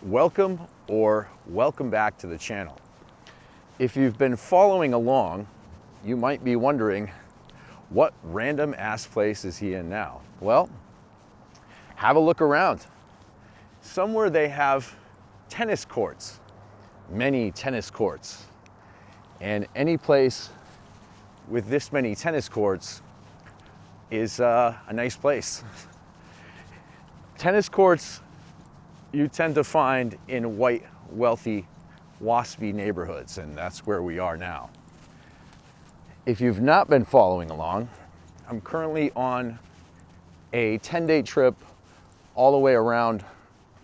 Welcome or welcome back to the channel. If you've been following along, you might be wondering, what random ass place is he in now? Well, have a look around. Somewhere they have tennis courts, many tennis courts. And any place with this many tennis courts is a nice place. Tennis courts you tend to find in white, wealthy, waspy neighborhoods, and that's where we are now. If you've not been following along, I'm currently on a 10-day trip all the way around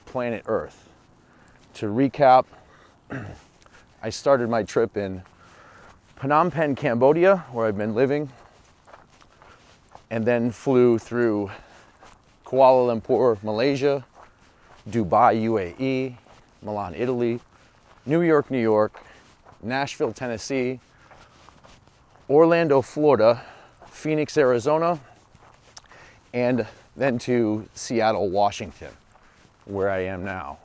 planet Earth. To recap, I started my trip in Phnom Penh, Cambodia, where I've been living, and then flew through Kuala Lumpur, Malaysia, Dubai, UAE, Milan, Italy, New York, New York, Nashville, Tennessee, Orlando, Florida, Phoenix, Arizona, and then to Seattle, Washington, where I am now.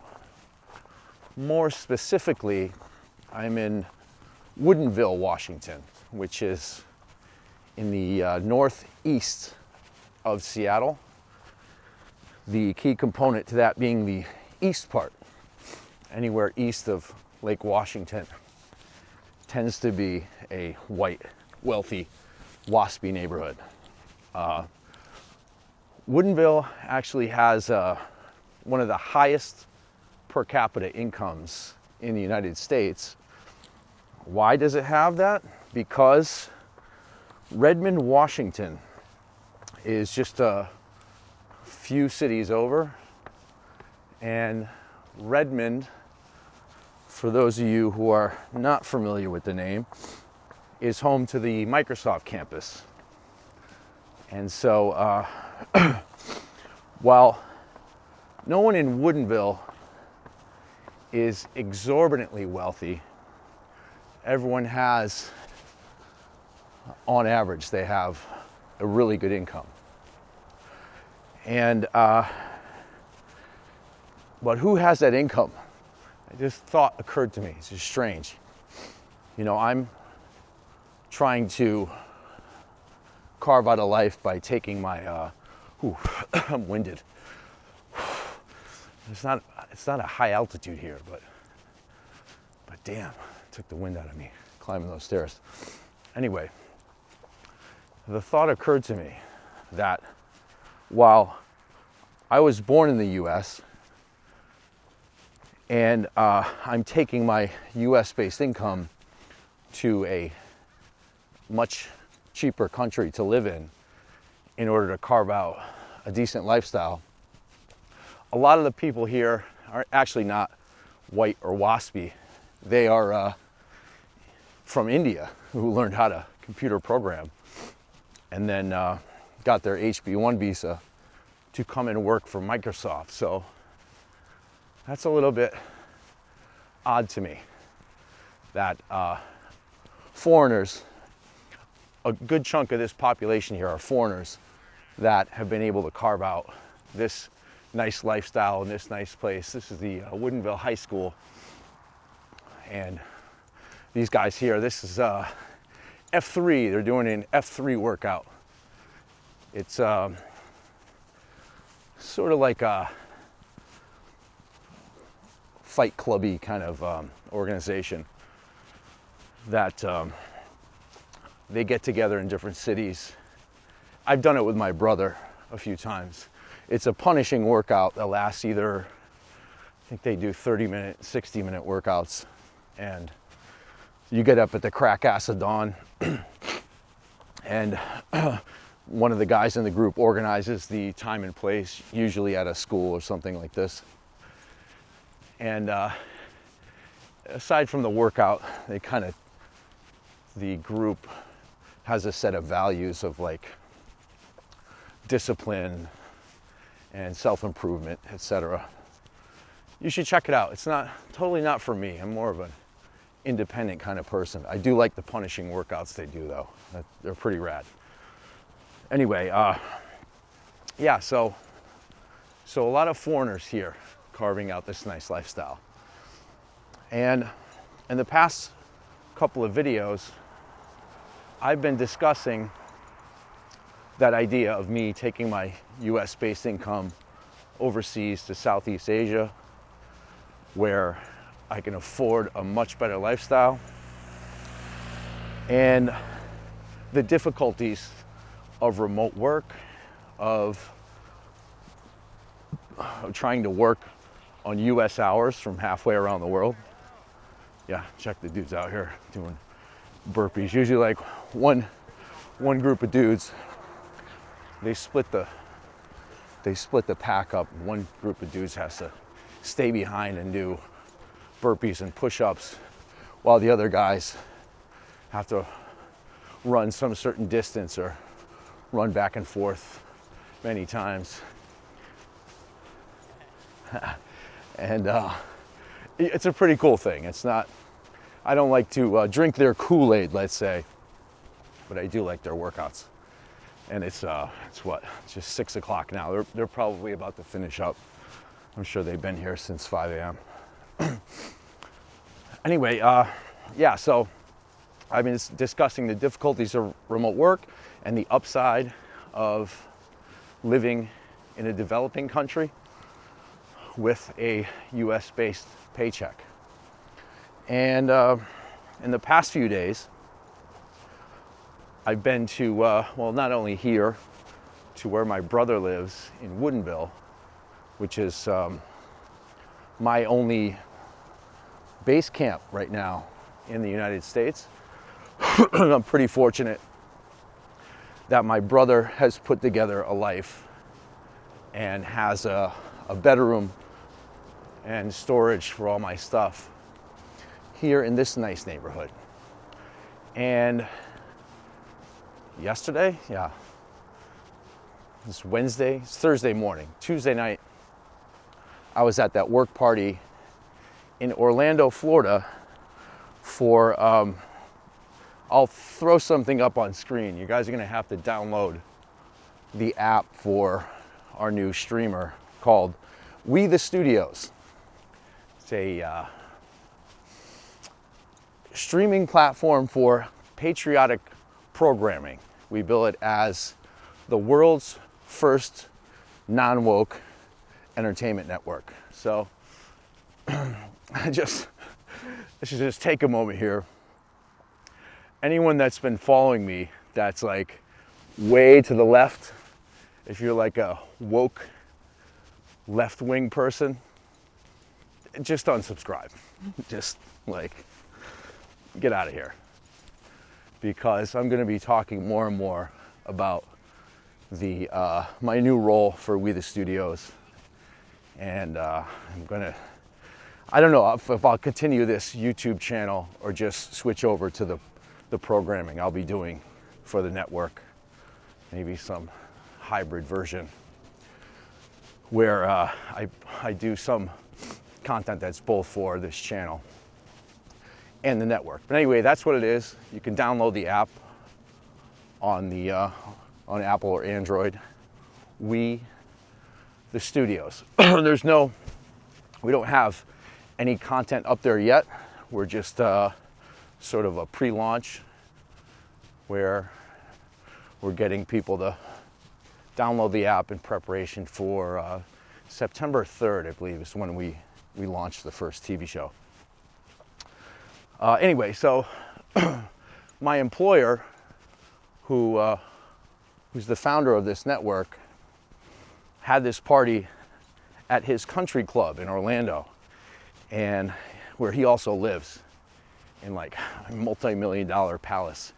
More specifically, I'm in Woodinville, Washington, which is in the northeast of Seattle. The key component to that being the east part. Anywhere east of Lake Washington tends to be a white, wealthy, waspy neighborhood. Woodinville actually has one of the highest per capita incomes in the United States. Why does it have that? Because Redmond, Washington is just a few cities over, and Redmond, for those of you who are not familiar with the name, is home to the Microsoft campus. And so while no one in Woodinville is exorbitantly wealthy, everyone has, on average, they have a really good income. And but who has that income? This thought occurred to me. It's just strange. You know, I'm trying to carve out a life by taking my I'm winded. It's not a high altitude here, but damn, it took the wind out of me climbing those stairs. Anyway, the thought occurred to me that while I was born in the US and I'm taking my US-based income to a much cheaper country to live in order to carve out a decent lifestyle, a lot of the people here are actually not white or waspy. They are from India, who learned how to computer program and then got their HB1 visa to come and work for Microsoft. So that's a little bit odd to me that foreigners, a good chunk of this population here are foreigners that have been able to carve out this nice lifestyle in this nice place. This is the Woodinville High School. And these guys here, this is F3. They're doing an F3 workout. It's sort of like a fight clubby kind of organization that they get together in different cities. I've done it with my brother a few times. It's a punishing workout that lasts either, I think they do 30-minute, 60-minute workouts, and you get up at the crack ass of dawn and one of the guys in the group organizes the time and place, usually at a school or something like this. And aside from the workout, the group has a set of values of like discipline and self-improvement, etc. You should check it out. It's totally not for me. I'm more of an independent kind of person. I do like the punishing workouts they do though. They're pretty rad. Anyway, yeah, so a lot of foreigners here carving out this nice lifestyle. And in the past couple of videos, I've been discussing that idea of me taking my US-based income overseas to Southeast Asia, where I can afford a much better lifestyle, and the difficulties of remote work, of trying to work on US hours from halfway around the world. Yeah, check the dudes out here doing burpees. Usually like one group of dudes, they split the pack up. One group of dudes has to stay behind and do burpees and push-ups, while the other guys have to run some certain distance or run back and forth many times. And it's a pretty cool thing. It's not, I don't like to drink their Kool-Aid, let's say, but I do like their workouts. And it's what, it's just 6 o'clock now. They're probably about to finish up. I'm sure they've been here since 5 a.m. Anyway, yeah, so I've been discussing the difficulties of remote work and the upside of living in a developing country with a US-based paycheck. And in the past few days, I've been to, well, not only here, to where my brother lives in Woodinville, which is my only base camp right now in the United States. I'm pretty fortunate that my brother has put together a life and has a bedroom and storage for all my stuff here in this nice neighborhood. And yesterday, yeah, it's Wednesday, it's Thursday morning, Tuesday night, I was at that work party in Orlando, Florida for, I'll throw something up on screen. You guys are gonna have to download the app for our new streamer called We the Studios. It's a streaming platform for patriotic programming. We bill it as the world's first non-woke entertainment network. So I should just take a moment here. Anyone that's been following me that's like way to the left, if you're like a woke left-wing person, just unsubscribe. Just like get out of here, because I'm going to be talking more and more about the my new role for We the Studios, and I don't know if I'll continue this YouTube channel or just switch over to the programming I'll be doing for the network. Maybe some hybrid version where I do some content that's both for this channel and the network. But anyway, that's what it is. You can download the app on on Apple or Android. We the Studios. We don't have any content up there yet. We're just sort of a pre-launch where we're getting people to download the app in preparation for September 3rd, I believe, is when we launched the first TV show. Anyway, so my employer, who's the founder of this network, had this party at his country club in Orlando, and where he also lives in like a multi-million-dollar palace.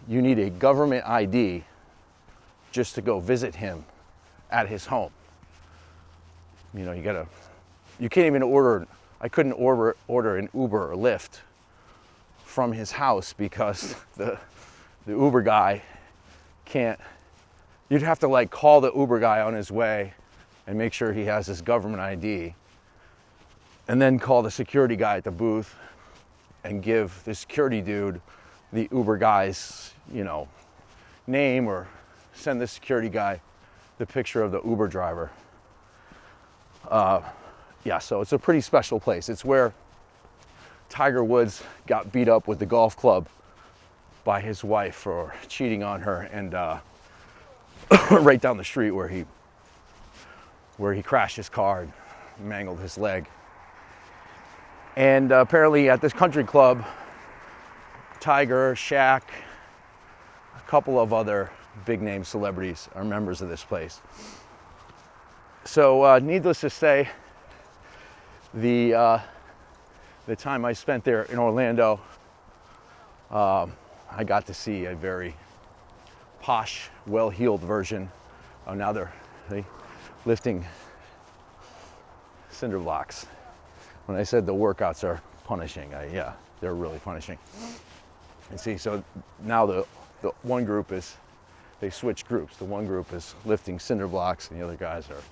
You need a government ID just to go visit him at his home. You know, you can't even I couldn't order an Uber or Lyft from his house because the Uber guy can't. You'd have to like call the Uber guy on his way and make sure he has his government ID, and then call the security guy at the booth and give the security dude the Uber guy's, name, or send the security guy the picture of the Uber driver. Yeah, so it's a pretty special place. It's where Tiger Woods got beat up with the golf club by his wife for cheating on her, and right down the street where he crashed his car and mangled his leg. And apparently at this country club, Tiger, Shaq, a couple of other big name celebrities are members of this place. So needless to say, the time I spent there in Orlando, I got to see a very posh, well-heeled version. Oh, now they're lifting cinder blocks. When I said the workouts are punishing, yeah, they're really punishing. And see, so now the one group they switch groups. The one group is lifting cinder blocks, and the other guys are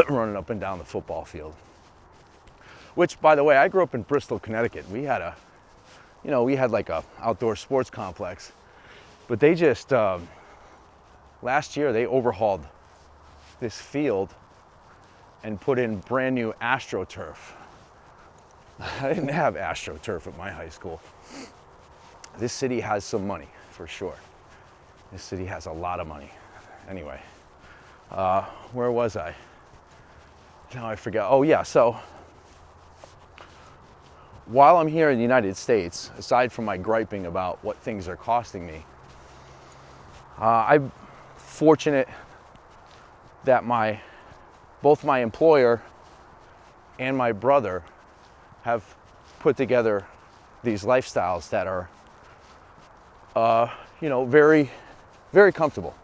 running up and down the football field. Which, by the way, I grew up in Bristol, Connecticut. We had like a outdoor sports complex, but they just, last year they overhauled this field and put in brand new AstroTurf. I didn't have AstroTurf at my high school. This city has some money, for sure. This city has a lot of money. Anyway, where was I? Now I forget. Oh yeah, so while I'm here in the United States, aside from my griping about what things are costing me, I'm fortunate that both my employer and my brother have put together these lifestyles that are, very, very comfortable.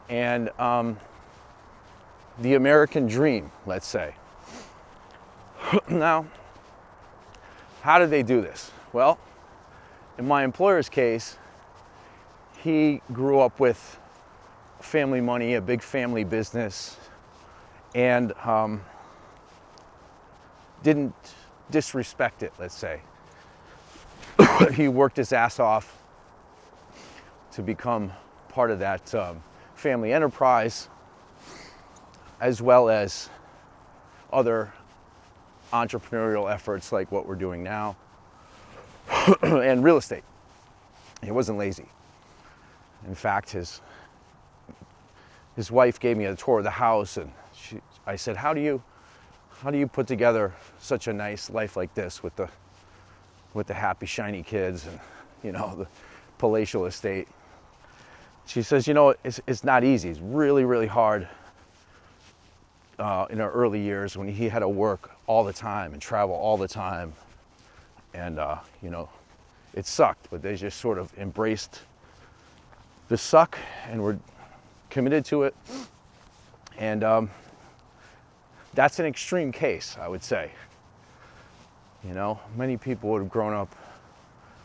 And the American dream, let's say. Now, how did they do this? Well, in my employer's case, he grew up with family money, a big family business, and didn't disrespect it, let's say. He worked his ass off to become part of that family enterprise, as well as other entrepreneurial efforts like what we're doing now, and real estate. He wasn't lazy. In fact, his wife gave me a tour of the house, and I said, how do you put together such a nice life like this with the happy, shiny kids and, the palatial estate? She says, it's not easy. It's really, really hard in our early years when he had to work all the time and travel all the time. And, it sucked, but they just sort of embraced the suck and were committed to it. And that's an extreme case, I would say. Many people would have grown up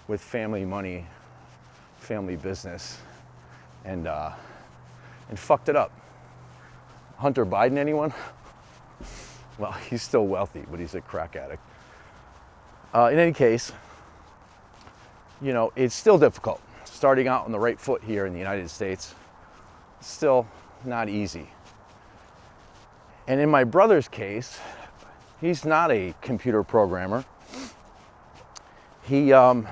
with family money, family business, and fucked it up. Hunter Biden, anyone? Well, he's still wealthy, but he's a crack addict. In any case, it's still difficult. Starting out on the right foot here in the United States, still not easy. And in my brother's case, he's not a computer programmer. He kind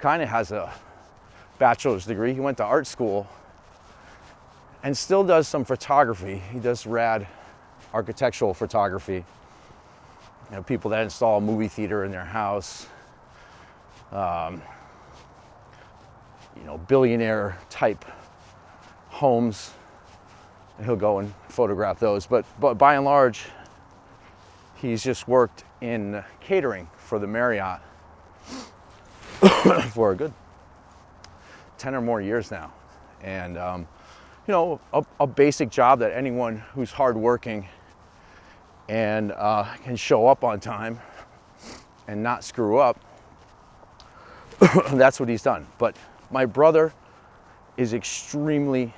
of has a bachelor's degree. He went to art school and still does some photography. He does rad architectural photography. People that install a movie theater in their house, billionaire type homes. He'll go and photograph those. But by and large, he's just worked in catering for the Marriott for a good 10 or more years now. And, a basic job that anyone who's hardworking and can show up on time and not screw up, that's what he's done. But my brother is extremely,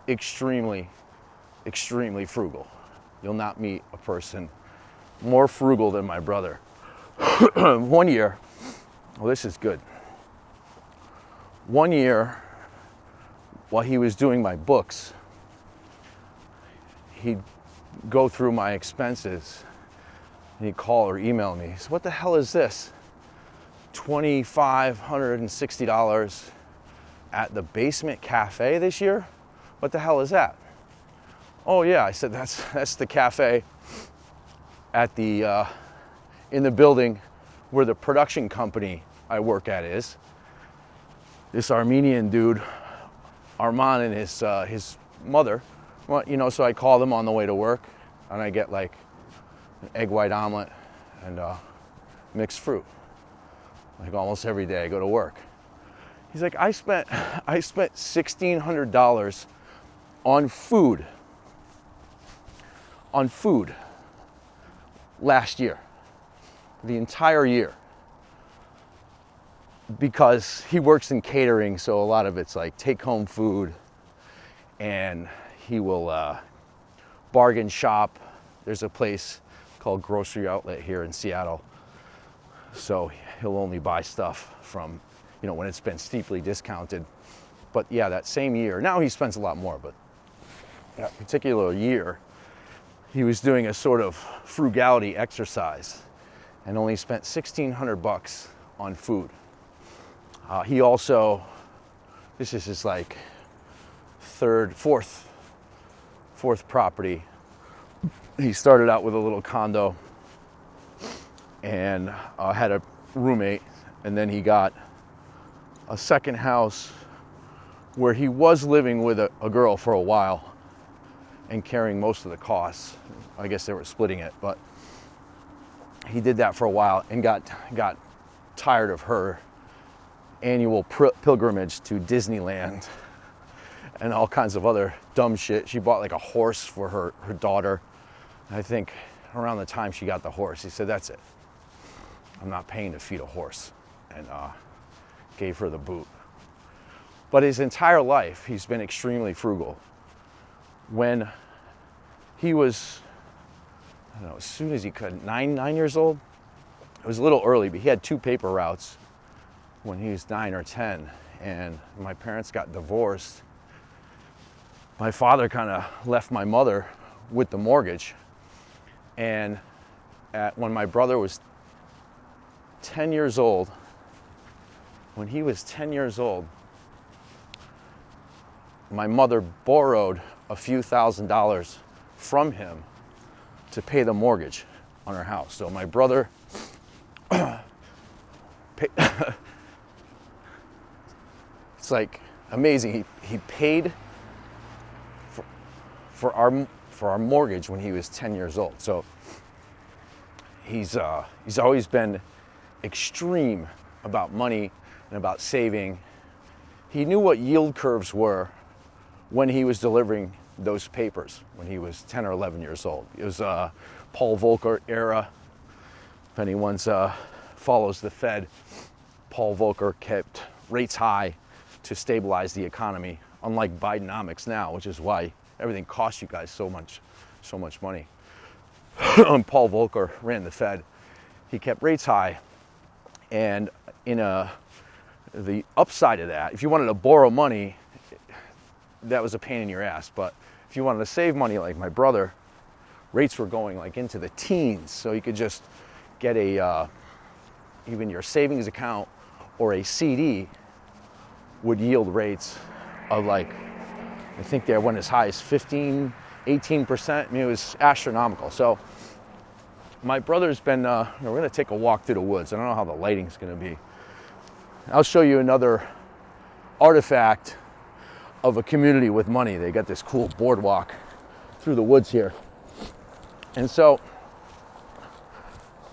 extremely, extremely frugal. You'll not meet a person more frugal than my brother. One year, this is good. One year, while he was doing my books, he'd go through my expenses and he'd call or email me. So what the hell is this? $2,560 at the Basement Cafe this year? What the hell is that? Oh yeah, I said, that's the cafe at the in the building where the production company I work at is. This Armenian dude, Arman, and his mother. Well, you know, so I call them on the way to work, and I get like an egg white omelet and mixed fruit. Like almost every day I go to work. He's like, I spent $1,600 on food last year, the entire year, because he works in catering, so a lot of it's like take-home food, and he will bargain shop. There's a place called Grocery Outlet here in Seattle, so he'll only buy stuff from, you know, when it's been steeply discounted. But yeah, that same year, now he spends a lot more, but that particular year, he was doing a sort of frugality exercise and only spent $1,600 on food. He also, this is his like fourth property. He started out with a little condo and had a roommate, and then he got a second house where he was living with a girl for a while and carrying most of the costs. I guess they were splitting it, but he did that for a while and got tired of her annual pilgrimage to Disneyland and all kinds of other dumb shit. She bought like a horse for her daughter. I think around the time she got the horse, he said, that's it. I'm not paying to feed a horse, and gave her the boot. But his entire life, he's been extremely frugal. When he was, I don't know, as soon as he could, nine years old, it was a little early, but he had 2 paper routes when he was 9 or 10, and my parents got divorced. My father kind of left my mother with the mortgage, and when my brother was 10 years old, when he was 10 years old, my mother borrowed a few $1,000s from him to pay the mortgage on our house. So my brother it's like amazing. He paid for our mortgage when he was 10 years old. So he's always been extreme about money and about saving. He knew what yield curves were when he was delivering those papers when he was 10 or 11 years old. It was Paul Volcker era. If anyone follows the Fed, Paul Volcker kept rates high to stabilize the economy, unlike Bidenomics now, which is why everything costs you guys so much money. Paul Volcker ran the Fed. He kept rates high, and the upside of that, if you wanted to borrow money, that was a pain in your ass. But if you wanted to save money like my brother, rates were going like into the teens. So you could just get even your savings account or a CD would yield rates of like, I think they went as high as 15, 18%. I mean, it was astronomical. So my brother's been, we're gonna take a walk through the woods. I don't know how the lighting's gonna be. I'll show you another artifact of a community with money. They got this cool boardwalk through the woods here. And so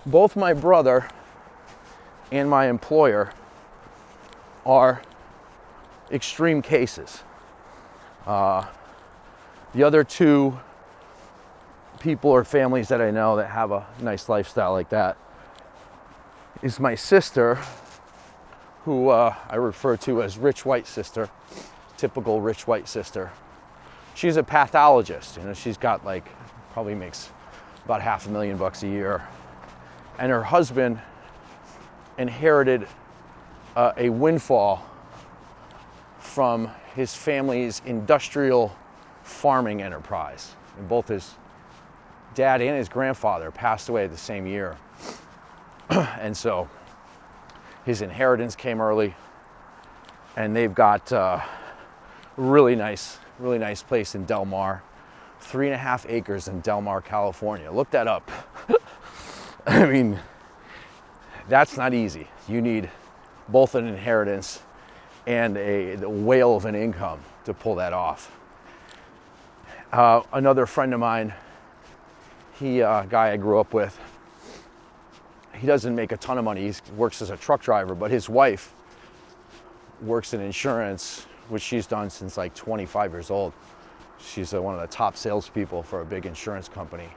both my brother and my employer are extreme cases. The other 2 people or families that I know that have a nice lifestyle like that is my sister, who I refer to as rich white sister, typical rich white sister. She's a pathologist. You know, she's got like, probably makes about $500,000 a year. And her husband inherited a windfall from his family's industrial farming enterprise. and both his dad and his grandfather passed away the same year. And so his inheritance came early, and they've got a really nice place in Del Mar, 3.5 acres in Del Mar, California. Look that up. I mean, that's not easy. You need both an inheritance and a whale of an income to pull that off. Another friend of mine, a guy I grew up with, he doesn't make a ton of money. He works as a truck driver, but his wife works in insurance, which she's done since like 25 years old. She's one of the top salespeople for a big insurance company.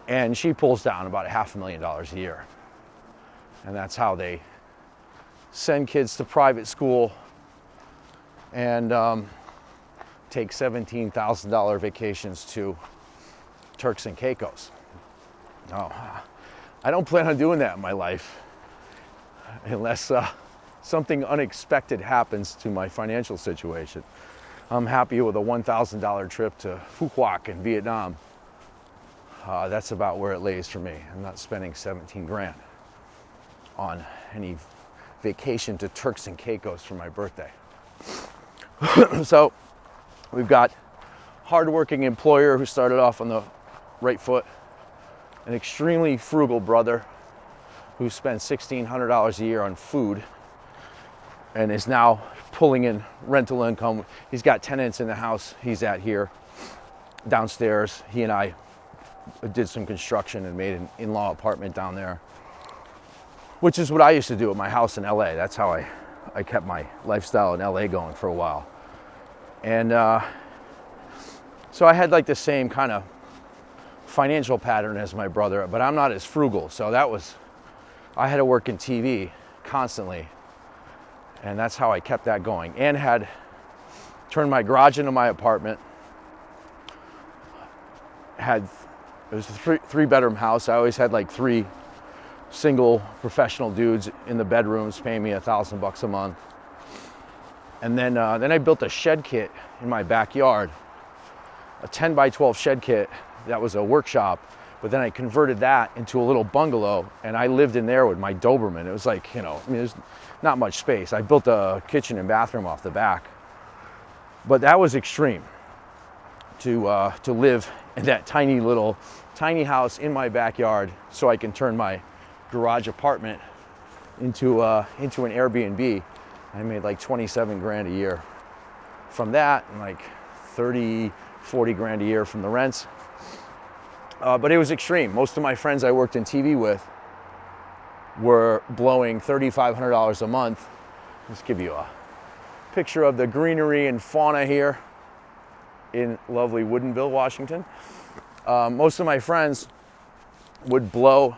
And she pulls down about $500,000 a year. And that's how they send kids to private school and take $17,000 vacations to Turks and Caicos. No, I don't plan on doing that in my life unless something unexpected happens to my financial situation. I'm happy with a $1,000 trip to Phu Quoc in Vietnam. That's about where it lays for me. I'm not spending 17 grand on any vacation to Turks and Caicos for my birthday. So we've got hardworking employer who started off on the right foot, an extremely frugal brother who spends $1,600 a year on food and is now pulling in rental income. He's got tenants in the house he's at here downstairs. He and I did some construction and made an in-law apartment down there, which is what I used to do at my house in LA. That's how I kept my lifestyle in LA going for a while. And so I had like the same kind of financial pattern as my brother, but I'm not as frugal. So I had to work in TV constantly, and that's how I kept that going, and had turned my garage into my apartment. It was a three-bedroom house. I always had like 3 single professional dudes in the bedrooms paying me $1,000 a month. And then I built a shed kit in my backyard, a 10 by 12 shed kit that was a workshop, but then I converted that into a little bungalow, and I lived in there with my Doberman. It was like, there's not much space. I built a kitchen and bathroom off the back, but that was extreme to live in that tiny house in my backyard so I can turn my garage apartment into an Airbnb. I made like 27 grand a year from that, and like 30, 40 grand a year from the rents. But it was extreme. Most of my friends I worked in TV with were blowing $3,500 a month. Let's give you a picture of the greenery and fauna here in lovely Woodinville, Washington. Most of my friends would blow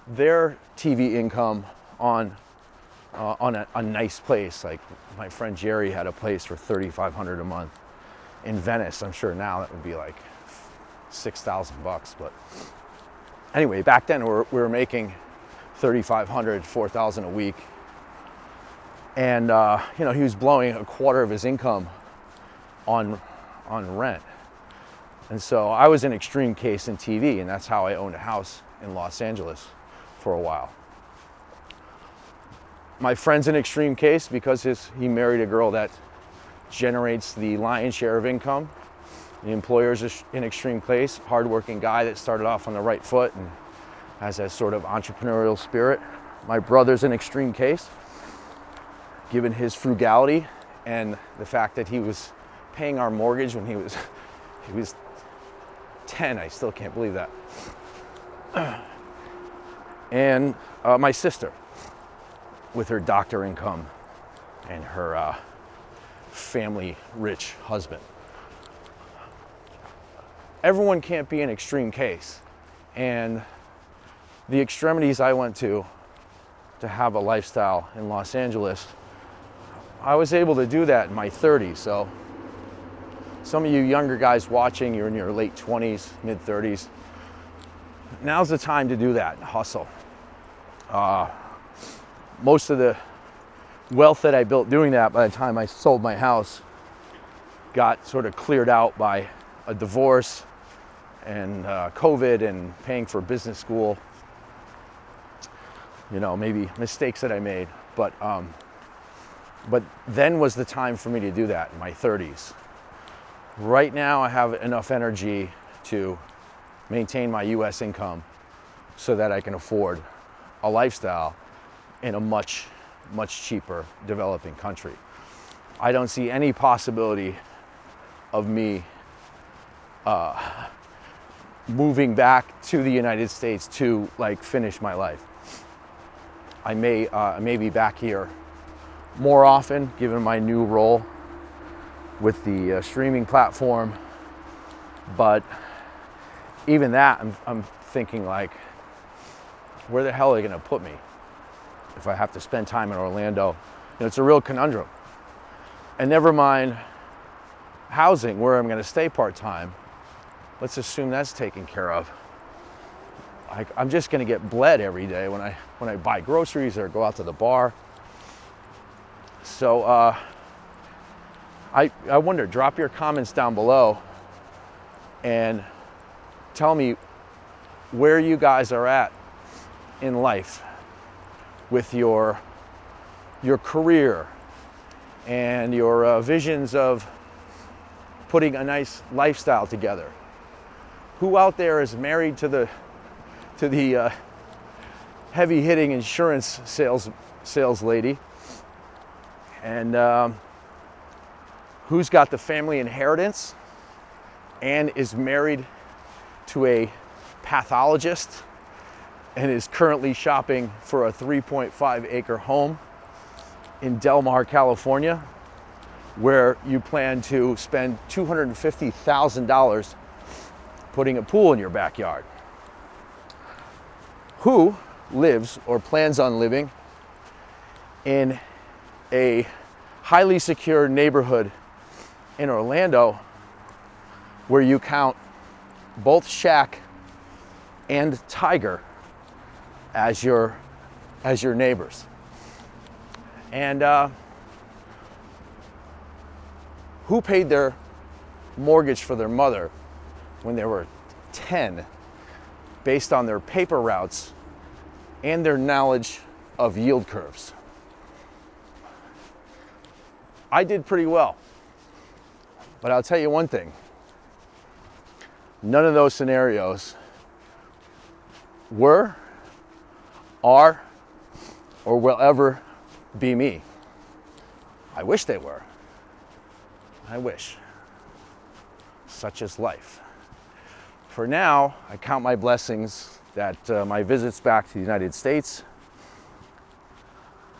their TV income on a nice place. Like my friend Jerry had a place for $3,500 a month in Venice. I'm sure now that would be like $6,000 bucks. But anyway, back then we were making $3,500, $4,000 a week, and he was blowing a quarter of his income on rent. And so I was an extreme case in TV, and that's how I owned a house in Los Angeles for a while. My friend's an extreme case because he married a girl that generates the lion's share of income. The employer's an extreme case, hardworking guy that started off on the right foot and has that sort of entrepreneurial spirit. My brother's an extreme case, given his frugality and the fact that he was paying our mortgage when he was 10. I still can't believe that. And my sister, with her doctor income and her family rich husband. Everyone can't be an extreme case, and the extremities I went to have a lifestyle in Los Angeles, I was able to do that in my 30s. So some of you younger guys watching, you're in your late 20s, mid 30s. Now's the time to do that, hustle. Most of the wealth that I built doing that by the time I sold my house got sort of cleared out by a divorce and COVID and paying for business school, you know, maybe mistakes that I made. But then was the time for me to do that in my 30s. Right now, I have enough energy to maintain my US income so that I can afford a lifestyle in a much, much cheaper developing country. I don't see any possibility of me moving back to the United States to like finish my life. I may be back here more often given my new role with the streaming platform, but even that, I'm thinking like, where the hell are they gonna put me if I have to spend time in Orlando? You know, it's a real conundrum. And never mind housing, where I'm gonna stay part-time. Let's assume that's taken care of. I'm just gonna get bled every day when I buy groceries or go out to the bar. So I wonder, drop your comments down below and tell me where you guys are at in life with your career and your visions of putting a nice lifestyle together. Who out there is married to the heavy-hitting insurance sales lady, and who's got the family inheritance and is married to a pathologist and is currently shopping for a 3.5-acre home in Del Mar, California, where you plan to spend $250,000 putting a pool in your backyard. Who lives or plans on living in a highly secure neighborhood in Orlando where you count both Shaq and Tiger as your neighbors? And who paid their mortgage for their mother when they were 10 based on their paper routes and their knowledge of yield curves? I did pretty well, but I'll tell you one thing. None of those scenarios were, are, or will ever be me. I wish they were. I wish. Such is life. For now, I count my blessings that my visits back to the United States,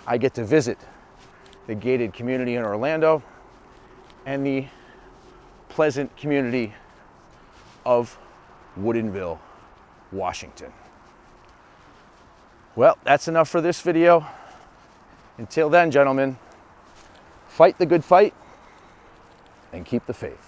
I get to visit the gated community in Orlando and the pleasant community of Woodinville, Washington. Well, that's enough for this video. Until then, gentlemen, fight the good fight and keep the faith.